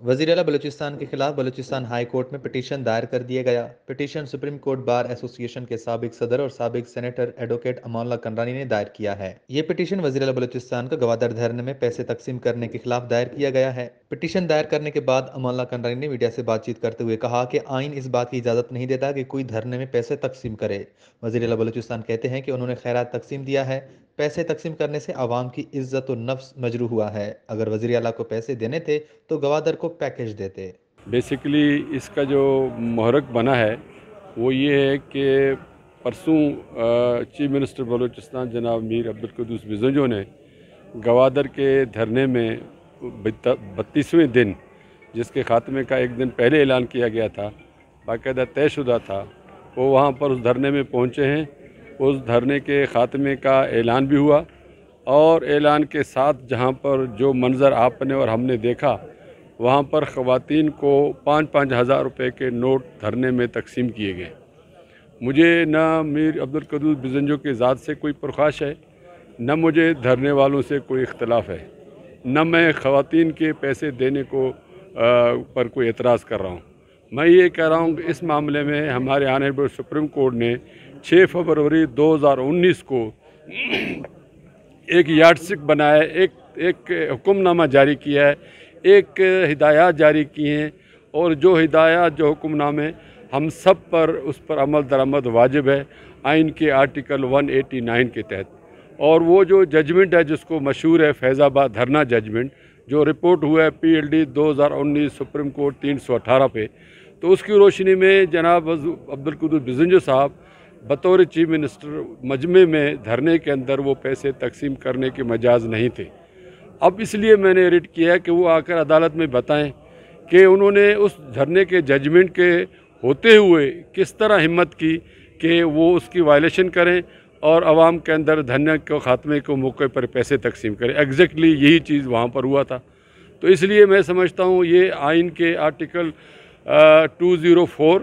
वज़ीर आला बलूचिस्तान के खिलाफ बलूचिस्तान हाई कोर्ट में पिटीशन दायर कर दिया गया। Petition supreme court bar association के साबिक सदर और साबिक सेनेटर एडवोकेट अमानुल्लाह कंडरानी ने दायर किया है। ये पिटीशन वज़ीर आला बलूचिस्तान को गवादर धरने में पैसे तकसीम करने के खिलाफ दायर किया गया है। पिटीशन दायर करने के बाद अमानुल्लाह कंडरानी ने मीडिया से बातचीत करते हुए कहा कि आइन इस बात की इजाज़त नहीं देता कि कोई धरने में पैसे तकसीम करे। वज़ीर आला बलूचिस्तान कहते हैं कि उन्होंने खैरात तकसीम दिया है। पैसे तकसीम करने से आवाम की इज्जत और नफ्स मजरू हुआ है। अगर वज़ीर आला को पैसे देने थे तो गवादर को पैकेज देते। बेसिकली इसका जो महरक बना है वो ये है कि परसों चीफ मिनिस्टर बलूचिस्तान जनाब मीर अब्दुल कुद्दूस बिज़ंजो ने गवादर के धरने में 32वें दिन, जिसके ख़ात्मे का एक दिन पहले ऐलान किया गया था, बाकायदा तयशुदा था, वो वहाँ पर उस धरने में पहुँचे हैं। उस धरने के ख़ात्मे का ऐलान भी हुआ और ऐलान के साथ जहाँ पर जो मंज़र आपने और हमने देखा, वहाँ पर ख़वातीन को 5-5 हज़ार रुपये के नोट धरने में तकसीम किए गए। मुझे न मीर अब्दुल कुद्दूस बिज़ंजो की ज़ात से कोई पुरखाश है, न मुझे धरने वालों से कोई इख्तलाफ है, न मैं ख़वातीन के पैसे देने को पर कोई एतराज़ कर रहा हूँ। मैं ये कह रहा हूँ कि इस मामले में हमारे ऑनरेबल सुप्रीम कोर्ट ने 6 फरवरी 2019 को एक यार्डस्टिक बनाया, एक हुक्मनामा जारी किया है, एक हिदायत जारी की हैं, और जो हिदायत जो हुक्मनामे हम सब पर उस पर अमल दरामद वाजिब है आइन के आर्टिकल 189 के तहत। और वो जो जजमेंट है जिसको मशहूर है फैज़ाबाद धरना जजमेंट, जो रिपोर्ट हुआ है PLD 2019 सुप्रीम कोर्ट 318 पे, तो उसकी रोशनी में जनाब अब्दुल कुद्दूस बिज़ंजो साहब बतौर चीफ मिनिस्टर मजमे में धरने के अंदर वो पैसे तकसीम करने के मजाज नहीं थे। अब इसलिए मैंने रिट किया कि वो आकर अदालत में बताएं कि उन्होंने उस धरने के जजमेंट के होते हुए किस तरह हिम्मत की कि वो उसकी वायलेशन करें और आवाम के अंदर धरने के ख़ात्मे को मौके पर पैसे तकसीम करें। एग्जैक्टली यही चीज़ वहाँ पर हुआ था। तो इसलिए मैं समझता हूँ ये आइन के आर्टिकल 204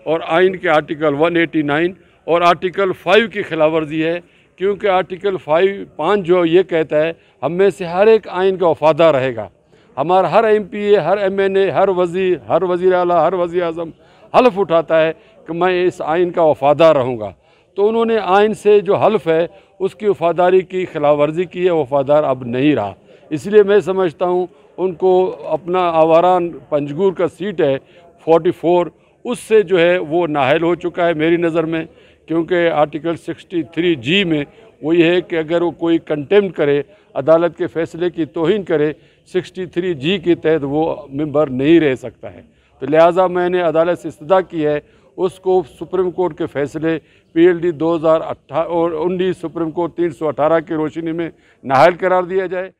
और आइन के आर्टिकल 189 और आर्टिकल 5 की खिलाफ वर्जी है, क्योंकि आर्टिकल 5 जो ये कहता है हम में से हर एक आइन का वफादार रहेगा। हमारा हर MPA, हर MNA, हर वज़ीर आला, हर वज़ीर आज़म हल्फ उठाता है कि मैं इस आइन का वफादार रहूँगा। तो उन्होंने आइन से जो हल्फ है उसकी वफादारी की खिलाफ वर्जी की है, वफादार अब नहीं रहा। इसलिए मैं समझता हूँ उनको अपना आवारान पंजगूर का सीट है 44, उससे जो है वो नाहल हो चुका है मेरी नज़र में, क्योंकि आर्टिकल 63G में वो ये है कि अगर वो कोई कंटेम्प्ट करे, अदालत के फ़ैसले की तौहीन करे, 63G के तहत वो मेंबर नहीं रह सकता है। तो लिहाजा मैंने अदालत से इस्तदा की है उसको सुप्रीम कोर्ट के फ़ैसले PLD 2019 सुप्रीम कोर्ट 318 की रोशनी में नाहल करार दिया जाए।